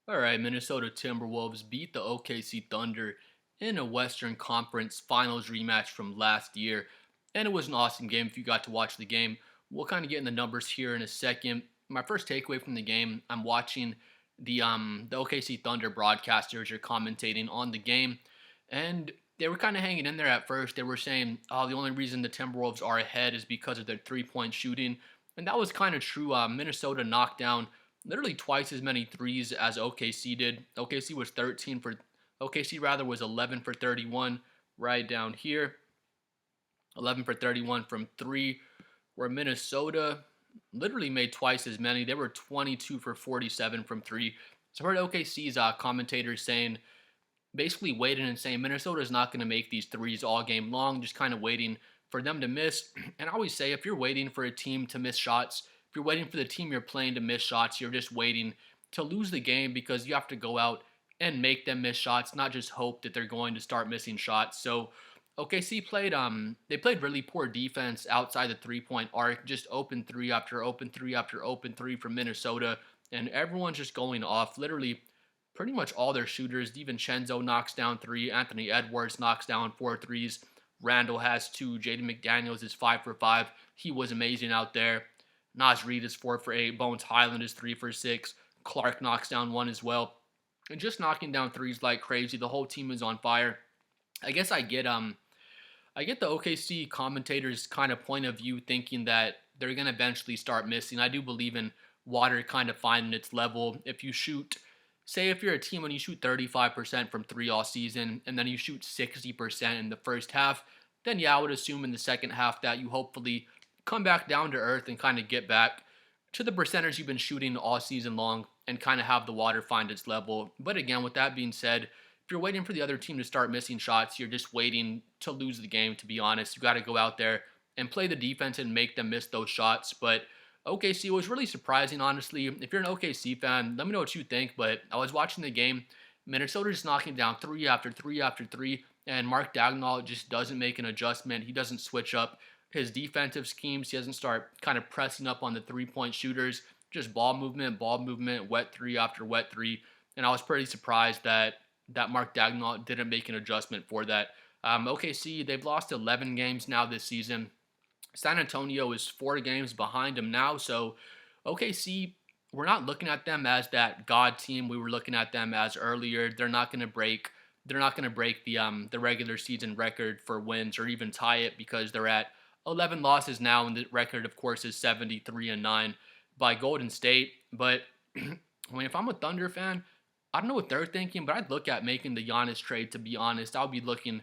All right, Minnesota Timberwolves beat the OKC Thunder in a Western Conference Finals rematch from last year, and it was an awesome game if you got to watch the game. We'll kind of get in the numbers here in a second. My first takeaway from the game, I'm watching the OKC Thunder broadcasters are commentating on the game, and they were kind of hanging in there at first. They were saying, "Oh, the only reason the Timberwolves are ahead is because of their three-point shooting," and that was kind of true. Minnesota knocked down literally twice as many threes as OKC did. OKC rather was 11 for 31 right down here. 11 for 31 from 3 where Minnesota literally made twice as many. They were 22 for 47 from 3. So I heard OKC's commentators saying basically waiting and saying Minnesota is not going to make these threes all game long, just kind of waiting for them to miss. And I always say if you're waiting for a team to miss shots, if you're waiting for the team you're playing to miss shots, you're just waiting to lose the game because you have to go out and make them miss shots, not just hope that they're going to start missing shots. So OKC played really poor defense outside the three-point arc, just open three after open three after open three from Minnesota, and everyone's just going off. Literally pretty much all their shooters. DiVincenzo knocks down 3. Anthony Edwards knocks down 4 threes. Randall has 2. Jaden McDaniels is 5 for 5. He was amazing out there. Naz Reid is 4 for 8. Bones Highland is 3 for 6. Clark knocks down 1 as well. And just knocking down threes like crazy. The whole team is on fire. I guess I get the OKC commentators' kind of point of view thinking that they're going to eventually start missing. I do believe in water kind of finding its level. If you shoot, say if you're a team and you shoot 35% from 3 all season and then you shoot 60% in the first half, then yeah, I would assume in the second half that you hopefully come back down to earth and kind of get back to the percentage you've been shooting all season long and kind of have the water find its level. But again, with that being said, if you're waiting for the other team to start missing shots, you're just waiting to lose the game, to be honest. You got to go out there and play the defense and make them miss those shots. But OKC was really surprising, honestly. If you're an OKC fan, let me know what you think. But I was watching the game. Minnesota just knocking down 3 after 3 after 3. And Mark Dagnall just doesn't make an adjustment. He doesn't switch up his defensive schemes. He doesn't start kind of pressing up on the three-point shooters. Just ball movement, wet 3 after wet 3. And I was pretty surprised that Mark Dagnall didn't make an adjustment for that. OKC, they've lost 11 games now this season. San Antonio is 4 games behind them now. So OKC, we're not looking at them as that god team we were looking at them as earlier. They're not going to break. They're not going to break the regular season record for wins or even tie it because they're at 11 losses now, and the record, of course, is 73-9 by Golden State. But if I'm a Thunder fan, I don't know what they're thinking, but I'd look at making the Giannis trade, to be honest. I'll be looking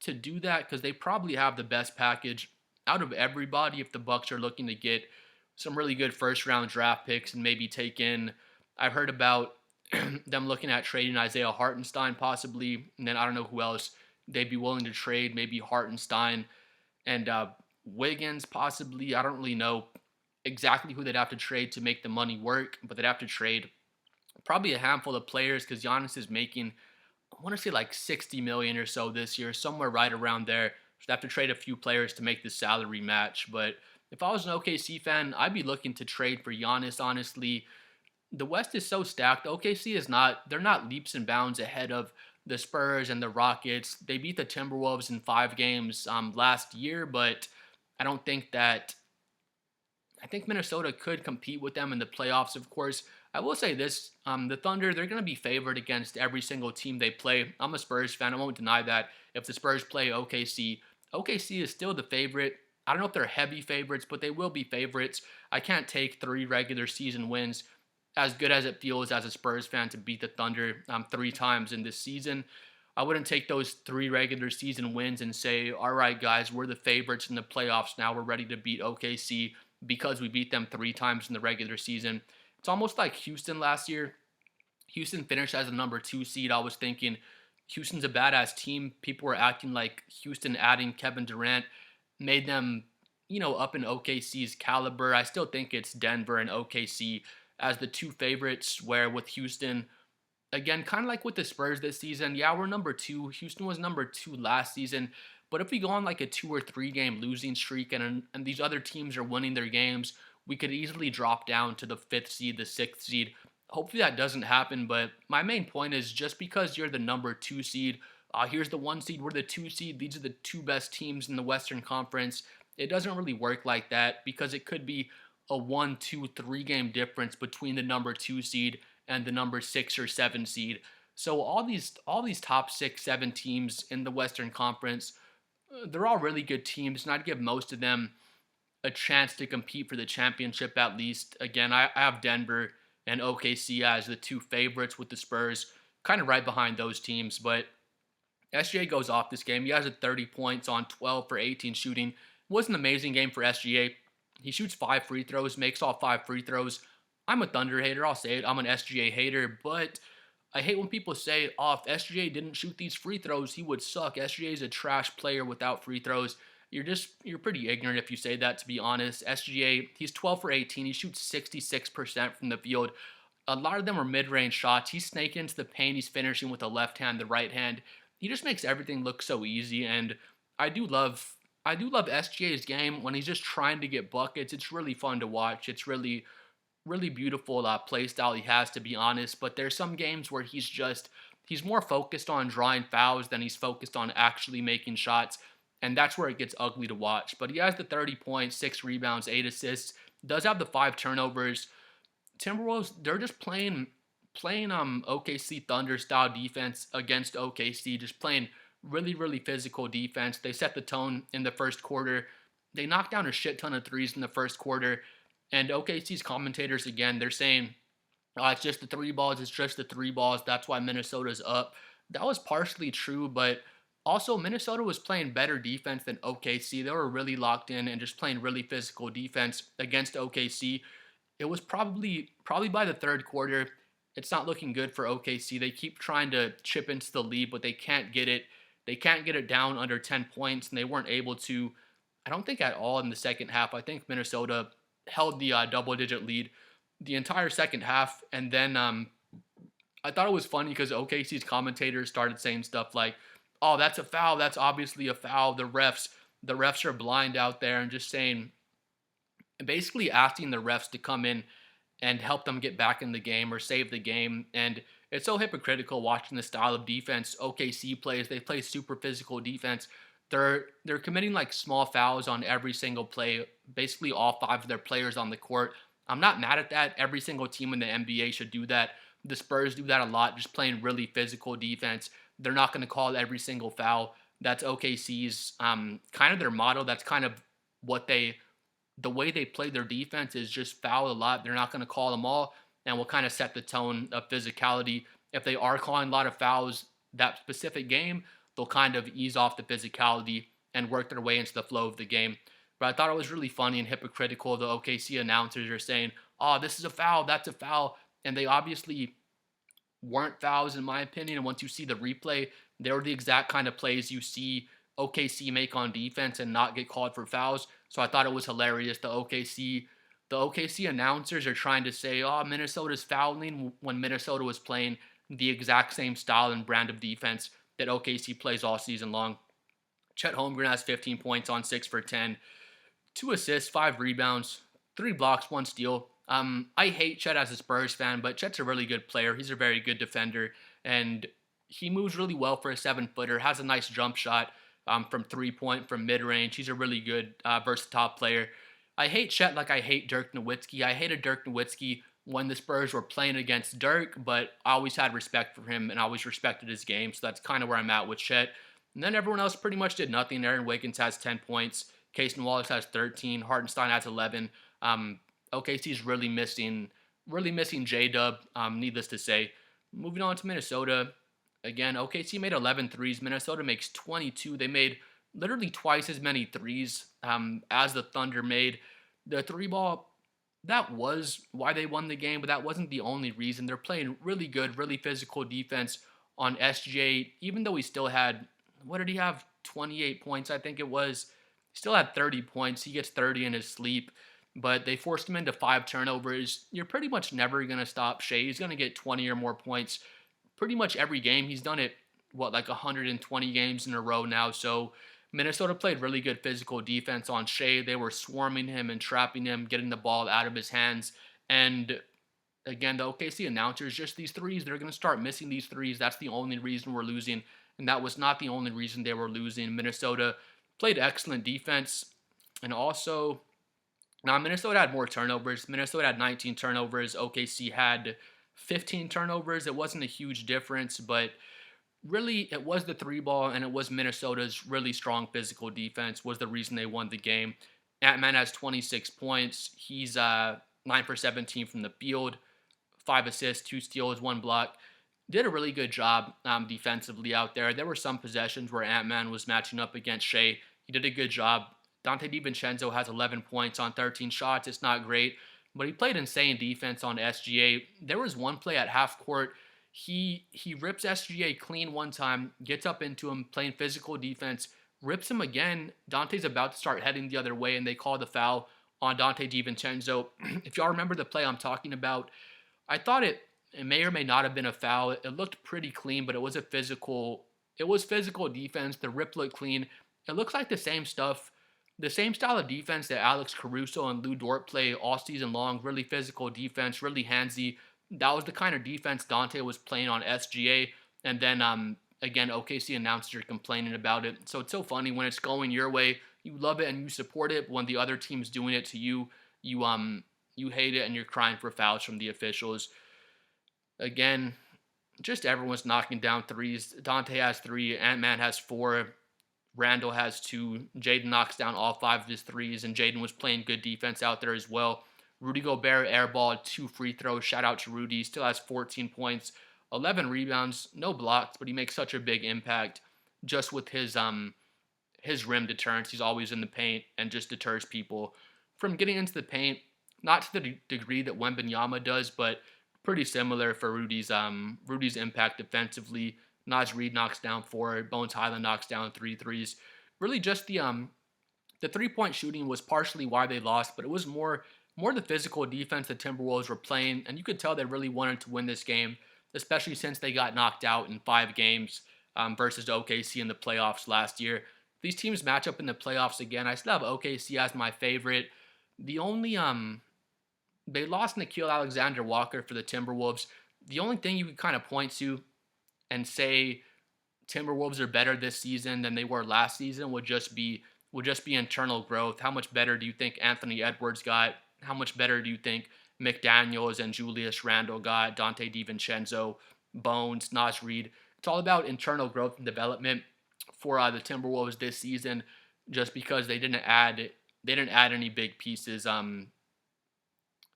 to do that because they probably have the best package out of everybody if the Bucks are looking to get some really good first round draft picks and maybe take in. I've heard about them looking at trading Isaiah Hartenstein possibly, and then I don't know who else they'd be willing to trade. Maybe Hartenstein and Wiggins possibly. I don't really know exactly who they'd have to trade to make the money work, but they'd have to trade probably a handful of players because Giannis is making, I want to say like 60 million or so this year, somewhere right around there. So they have to trade a few players to make the salary match. But if I was an OKC fan, I'd be looking to trade for Giannis, honestly. The West is so stacked. OKC is not, they're not leaps and bounds ahead of the Spurs and the Rockets. They beat the Timberwolves in 5 games last year, but I don't think that I think Minnesota could compete with them in the playoffs, of course. I will say this, the Thunder, they're going to be favored against every single team they play. I'm a Spurs fan. I won't deny that. If the Spurs play OKC, OKC is still the favorite. I don't know if they're heavy favorites, but they will be favorites. I can't take 3 regular season wins, as good as it feels as a Spurs fan to beat the Thunder 3 times in this season. I wouldn't take those 3 regular season wins and say, all right, guys, we're the favorites in the playoffs now. We're ready to beat OKC because we beat them 3 times in the regular season. It's almost like Houston last year. Houston finished as the number 2 seed. I was thinking Houston's a badass team. People were acting like Houston adding Kevin Durant made them, up in OKC's caliber. I still think it's Denver and OKC as the 2 favorites, where with Houston, again, kind of like with the Spurs this season, yeah, we're number 2. Houston was number 2 last season. But if we go on like a 2 or 3 game losing streak and these other teams are winning their games, we could easily drop down to the 5th seed, the 6th seed. Hopefully that doesn't happen, but my main point is just because you're the number 2 seed, here's the 1 seed, we're the 2 seed, these are the two best teams in the Western Conference. It doesn't really work like that because it could be a 1, 2, 3 game difference between the number 2 seed and the number 6 or 7 seed. So all these top 6, 7 teams in the Western Conference, they're all really good teams, and I'd give most of them a chance to compete for the championship at least. Again, I have Denver and OKC as the two favorites with the Spurs kind of right behind those teams. But SGA goes off this game. He has a 30 points on 12 for 18 shooting. It was an amazing game for SGA. He shoots 5 free throws, makes all 5 free throws. I'm a Thunder hater. I'll say it. I'm an SGA hater, but I hate when people say, oh, if SGA didn't shoot these free throws, he would suck. SGA is a trash player without free throws. You're pretty ignorant if you say that, to be honest. SGA, he's 12 for 18. He shoots 66% from the field. A lot of them are mid-range shots. He's snaking into the paint. He's finishing with the left hand, the right hand. He just makes everything look so easy, and I do love SGA's game when he's just trying to get buckets. It's really fun to watch. It's really beautiful play style he has, to be honest. But there's some games where he's more focused on drawing fouls than he's focused on actually making shots, and that's where it gets ugly to watch. But he has the 30 points, 6 rebounds, 8 assists. Does have the 5 turnovers. Timberwolves, they're just playing OKC Thunder style defense against OKC, just playing really physical defense. They set the tone in the first quarter. They knocked down a shit ton of threes in the first quarter. And OKC's commentators, again, they're saying, oh, it's just the 3 balls, it's just the 3 balls, that's why Minnesota's up. That was partially true, but also Minnesota was playing better defense than OKC. They were really locked in and just playing really physical defense against OKC. It was probably by the third quarter, it's not looking good for OKC. They keep trying to chip into the lead, but they can't get it. They can't get it down under 10 points, and they weren't able to, I don't think, at all in the second half. I think Minnesota held the double-digit lead the entire second half, and then I thought it was funny because OKC's commentators started saying stuff like, "Oh, that's a foul. That's obviously a foul. The refs are blind out there," and just saying, basically asking the refs to come in and help them get back in the game or save the game. And it's so hypocritical watching the style of defense OKC plays. They play super physical defense. They're committing like small fouls on every single play, basically all 5 of their players on the court. I'm not mad at that. Every single team in the NBA should do that. The Spurs do that a lot, just playing really physical defense. They're not going to call every single foul. That's OKC's kind of their motto. That's kind of the way they play their defense is just foul a lot. They're not going to call them all, and will kind of set the tone of physicality. If they are calling a lot of fouls that specific game, they'll kind of ease off the physicality and work their way into the flow of the game. But I thought it was really funny and hypocritical. The OKC announcers are saying, oh, this is a foul, that's a foul. And they obviously weren't fouls, in my opinion. And once you see the replay, they were the exact kind of plays you see OKC make on defense and not get called for fouls. So I thought it was hilarious. The OKC announcers are trying to say, oh, Minnesota's fouling, when Minnesota was playing the exact same style and brand of defense that OKC plays all season long. Chet Holmgren has 15 points on 6 for 10, 2 assists, 5 rebounds, 3 blocks, 1 steal. I hate Chet as a Spurs fan, but Chet's a really good player. He's a very good defender, and he moves really well for a 7-footer, has a nice jump shot from 3-point, from mid-range. He's a really good, versatile player. I hate Chet like I hate Dirk Nowitzki. I hated Dirk Nowitzki when the Spurs were playing against Dirk, but I always had respect for him and always respected his game, so that's kind of where I'm at with Chet. And then everyone else pretty much did nothing. Aaron Wiggins has 10 points. Casey Wallace has 13. Hartenstein has 11. OKC's really missing J-Dub, needless to say. Moving on to Minnesota. Again, OKC made 11 threes. Minnesota makes 22. They made literally twice as many threes as the Thunder made. The 3-ball, that was why they won the game, but that wasn't the only reason. They're playing really good, really physical defense on SGA, even though he still had, what did he have? 28 points, I think it was. He still had 30 points. He gets 30 in his sleep, but they forced him into 5 turnovers. You're pretty much never going to stop Shai. He's going to get 20 or more points pretty much every game. He's done it, like 120 games in a row now. So Minnesota played really good physical defense on Shai. They were swarming him and trapping him, getting the ball out of his hands. And Again, the OKC announcers, just these threes, they're going to start missing these threes. That's the only reason we're losing. And that was not the only reason they were losing. Minnesota played excellent defense. And also, now Minnesota had more turnovers. Minnesota had 19 turnovers. OKC had 15 turnovers. It wasn't a huge difference, but really it was the three ball and it was Minnesota's really strong physical defense was the reason they won the game. Ant-Man has 26 points. He's 9 for 17 from the field, 5 assists, 2 steals, 1 block. Did a really good job defensively out there. There were some possessions where Ant-Man was matching up against Shai. He did a good job. Dante DiVincenzo has 11 points on 13 shots. It's not great, but he played insane defense on SGA. There was one play at half court. He rips SGA clean one time, gets up into him, playing physical defense, rips him again. Dante's about to start heading the other way, and they call the foul on Dante DiVincenzo. If y'all remember the play I'm talking about, I thought it may or may not have been a foul. It looked pretty clean, but it was physical defense. The rip looked clean. It looks like the same stuff, the same style of defense that Alex Caruso and Lou Dort play all season long. Really physical defense, really handsy. That was the kind of defense Dante was playing on SGA. And then again, OKC announcers are complaining about it. So it's so funny when it's going your way, you love it and you support it. But when the other team's doing it to you, you hate it and you're crying for fouls from the officials. Again, just everyone's knocking down threes. Dante has 3, Ant-Man has 4, Randall has 2. Jaden knocks down all 5 of his threes, and Jaden was playing good defense out there as well. Rudy Gobert airballed 2 free throws. Shout out to Rudy. He still has 14 points, 11 rebounds, no blocks, but he makes such a big impact just with his rim deterrence. He's always in the paint and just deters people from getting into the paint. Not to the degree that Wembanyama does, but pretty similar for Rudy's impact defensively. Naz Reid knocks down 4. Bones Highland knocks down 3 threes. Really, just the 3-point shooting was partially why they lost, but it was more the physical defense the Timberwolves were playing, and you could tell they really wanted to win this game, especially since they got knocked out in 5 games versus OKC in the playoffs last year. These teams match up in the playoffs again. I still have OKC as my favorite. The only they lost Nikhil Alexander-Walker for the Timberwolves. The only thing you could kind of point to and say Timberwolves are better this season than they were last season would just be internal growth. How much better do you think Anthony Edwards got? How much better do you think McDaniels and Julius Randle got? Dante DiVincenzo, Bones, Naz Reid. It's all about internal growth and development for the Timberwolves this season, just because they didn't add any big pieces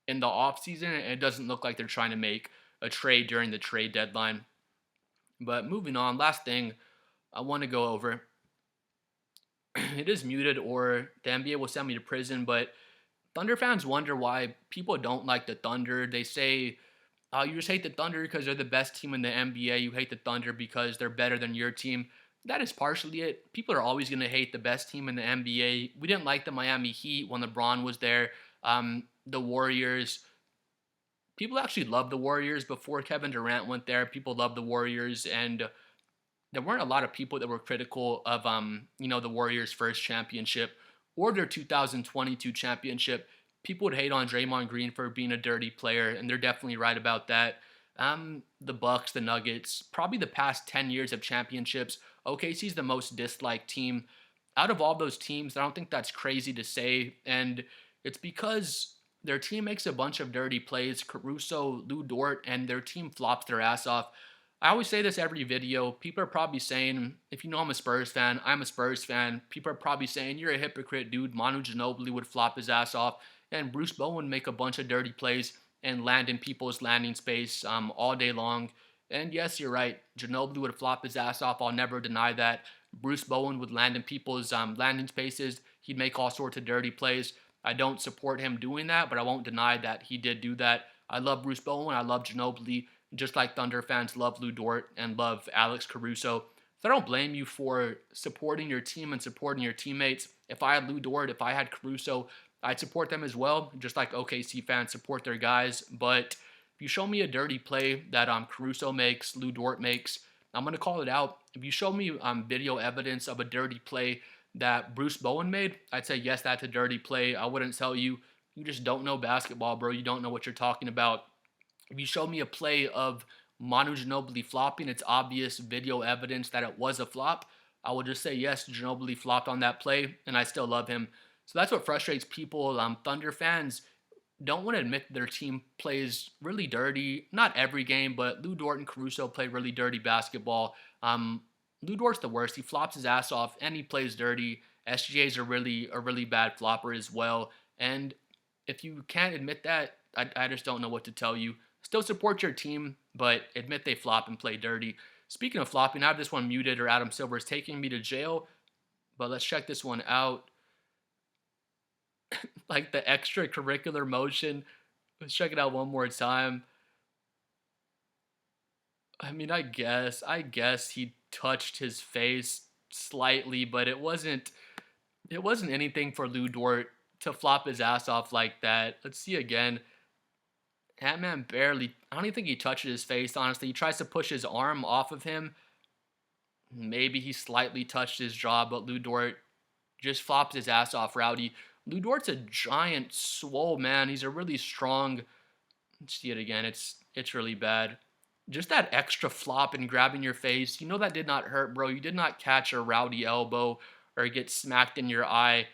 in the offseason, and it doesn't look like they're trying to make a trade during the trade deadline. But moving on, last thing I want to go over. It is muted or the NBA will send me to prison, but Thunder fans wonder why people don't like the Thunder. They say, you just hate the Thunder because they're the best team in the NBA. You hate the Thunder because they're better than your team. That is partially it. People are always going to hate the best team in the NBA. We didn't like the Miami Heat when LeBron was there. The Warriors. People actually loved the Warriors before Kevin Durant went there. People loved the Warriors, and there weren't a lot of people that were critical of the Warriors' first championship or their 2022 championship. People would hate on Draymond Green for being a dirty player, and they're definitely right about that. The Bucks, the Nuggets, probably the past 10 years of championships, OKC's the most disliked team. Out of all those teams, I don't think that's crazy to say, and it's because their team makes a bunch of dirty plays. Caruso, Lou Dort, and their team flops their ass off. I always say this every video. People are probably saying, if you know I'm a Spurs fan, I'm a Spurs fan. People are probably saying, you're a hypocrite, dude. Manu Ginobili would flop his ass off, and Bruce Bowen would make a bunch of dirty plays and land in people's landing space all day long. And yes, you're right. Ginobili would flop his ass off. I'll never deny that. Bruce Bowen would land in people's landing spaces. He'd make all sorts of dirty plays. I don't support him doing that, but I won't deny that he did do that. I love Bruce Bowen. I love Ginobili, just like Thunder fans love Lou Dort and love Alex Caruso. So I don't blame you for supporting your team and supporting your teammates. If I had Lou Dort, if I had Caruso, I'd support them as well, just like OKC fans support their guys. But if you show me a dirty play that Caruso makes, Lou Dort makes, I'm going to call it out. If you show me video evidence of a dirty play that Bruce Bowen made, I'd say, yes, that's a dirty play. I wouldn't tell you, you just don't know basketball, bro. You don't know what you're talking about. If you show me a play of Manu Ginobili flopping, it's obvious video evidence that it was a flop. I will just say, yes, Ginobili flopped on that play, and I still love him. So that's what frustrates people. Thunder fans don't want to admit their team plays really dirty. Not every game, but Lou Dort and Caruso play really dirty basketball. Lou Dort's the worst. He flops his ass off and he plays dirty. SGA is a really bad flopper as well. And if you can't admit that, I just don't know what to tell you. Still support your team, but admit they flop and play dirty. Speaking of flopping, I have this one muted or Adam Silver is taking me to jail. But let's check this one out. Like the extracurricular motion. Let's check it out one more time. I mean, I guess he touched his face slightly, but it wasn't anything for Lou Dort to flop his ass off like that. Let's see again. Ant-Man barely, I don't even think he touches his face, honestly. He tries to push his arm off of him. Maybe he slightly touched his jaw, but Lou Dort just flops his ass off, Rowdy. Lou Dort's a giant, swole man. He's a really strong. Let's see it again. It's really bad. Just that extra flop and grabbing your face. You know that did not hurt, bro. You did not catch a Rowdy elbow or get smacked in your eye.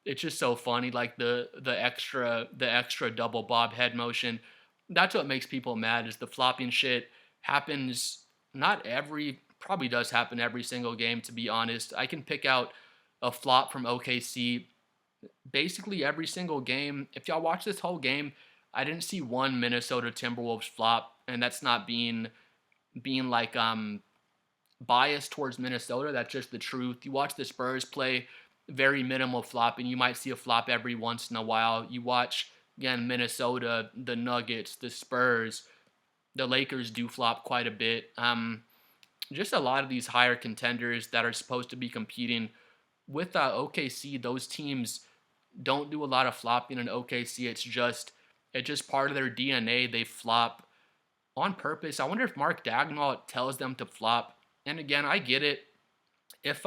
It's just so funny, like the extra double bob head motion. That's what makes people mad is the flopping shit happens not every probably does happen every single game, to be honest. I can pick out a flop from OKC basically every single game. If y'all watch this whole game, I didn't see one Minnesota Timberwolves flop, and that's not being like biased towards Minnesota. That's just the truth. You watch the Spurs play, very minimal flopping. You might see a flop every once in a while. You watch again Minnesota, the Nuggets, the Spurs, the Lakers do flop quite a bit. Just a lot of these higher contenders that are supposed to be competing with OKC. Those teams don't do a lot of flopping in OKC. It's just part of their DNA. They flop on purpose. I wonder if Mark Dagnall tells them to flop. And again, I get it. If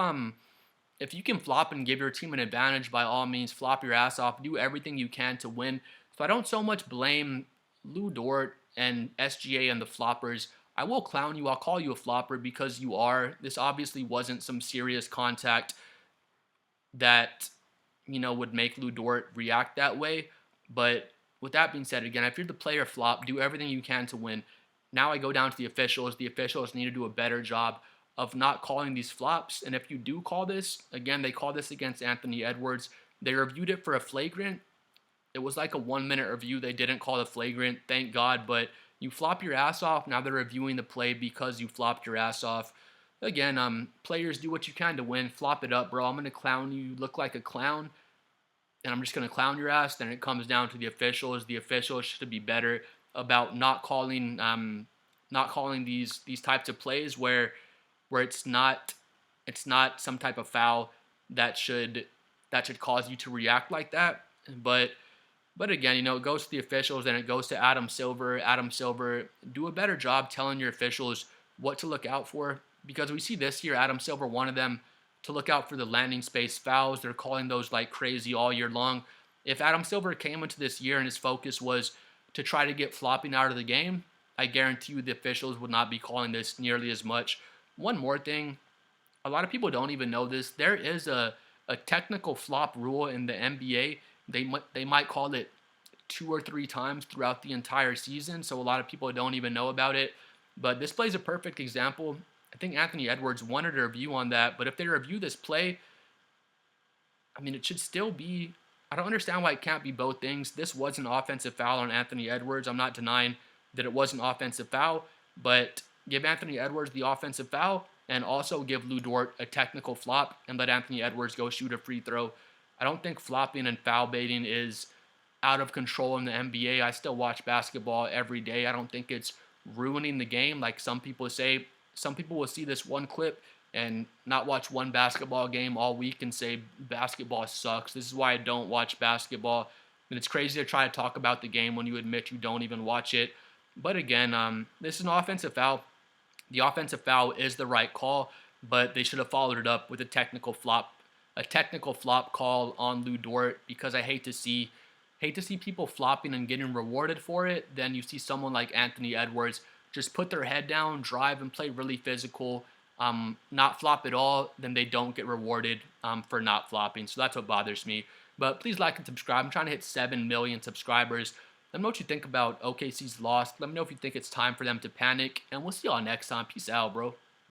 if you can flop and give your team an advantage, by all means, flop your ass off. Do everything you can to win. So I don't so much blame Lou Dort and SGA and the floppers. I will clown you. I'll call you a flopper because you are. This obviously wasn't some serious contact that, would make Lou Dort react that way. But with that being said, again, if you're the player flop, do everything you can to win. Now I go down to the officials. The officials need to do a better job of not calling these flops. And if you do call this, again, they call this against Anthony Edwards. They reviewed it for a flagrant. It was like a 1-minute review. They didn't call the flagrant, thank God. But you flop your ass off. Now they're reviewing the play because you flopped your ass off. Again, players do what you can to win. Flop it up, bro. I'm going to clown you. You look like a clown. And I'm just going to clown your ass. Then it comes down to the officials. The officials should be better about not calling these types of plays where it's not some type of foul that should cause you to react like that. But again, it goes to the officials and it goes to Adam Silver. Adam Silver, do a better job telling your officials what to look out for, because we see this year Adam Silver wanted them to look out for the landing space fouls. They're calling those like crazy all year long. If Adam Silver came into this year and his focus was to try to get flopping out of the game, I guarantee you the officials would not be calling this nearly as much. One more thing, a lot of people don't even know this. There is a technical flop rule in the NBA. They might call it 2 or 3 times throughout the entire season, so a lot of people don't even know about it. But this play is a perfect example. I think Anthony Edwards wanted a review on that, but if they review this play, I mean, it should still be. I don't understand why it can't be both things. This was an offensive foul on Anthony Edwards. I'm not denying that it was an offensive foul, but give Anthony Edwards the offensive foul and also give Lou Dort a technical flop and let Anthony Edwards go shoot a free throw. I don't think flopping and foul baiting is out of control in the NBA. I still watch basketball every day. I don't think it's ruining the game like some people say. Some people will see this one clip and not watch one basketball game all week and say basketball sucks. This is why I don't watch basketball. And it's crazy to try to talk about the game when you admit you don't even watch it. But again, this is an offensive foul. The offensive foul is the right call, but they should have followed it up with a technical flop call on Lou Dort, because I hate to see hate to see people flopping and getting rewarded for it. Then you see someone like Anthony Edwards just put their head down, drive, and play really physical, not flop at all, then they don't get rewarded for not flopping. So that's what bothers me. But please like and subscribe. I'm trying to hit 7 million subscribers. Let me know what you think about OKC's loss. Let me know if you think it's time for them to panic. And we'll see y'all next time. Peace out, bro.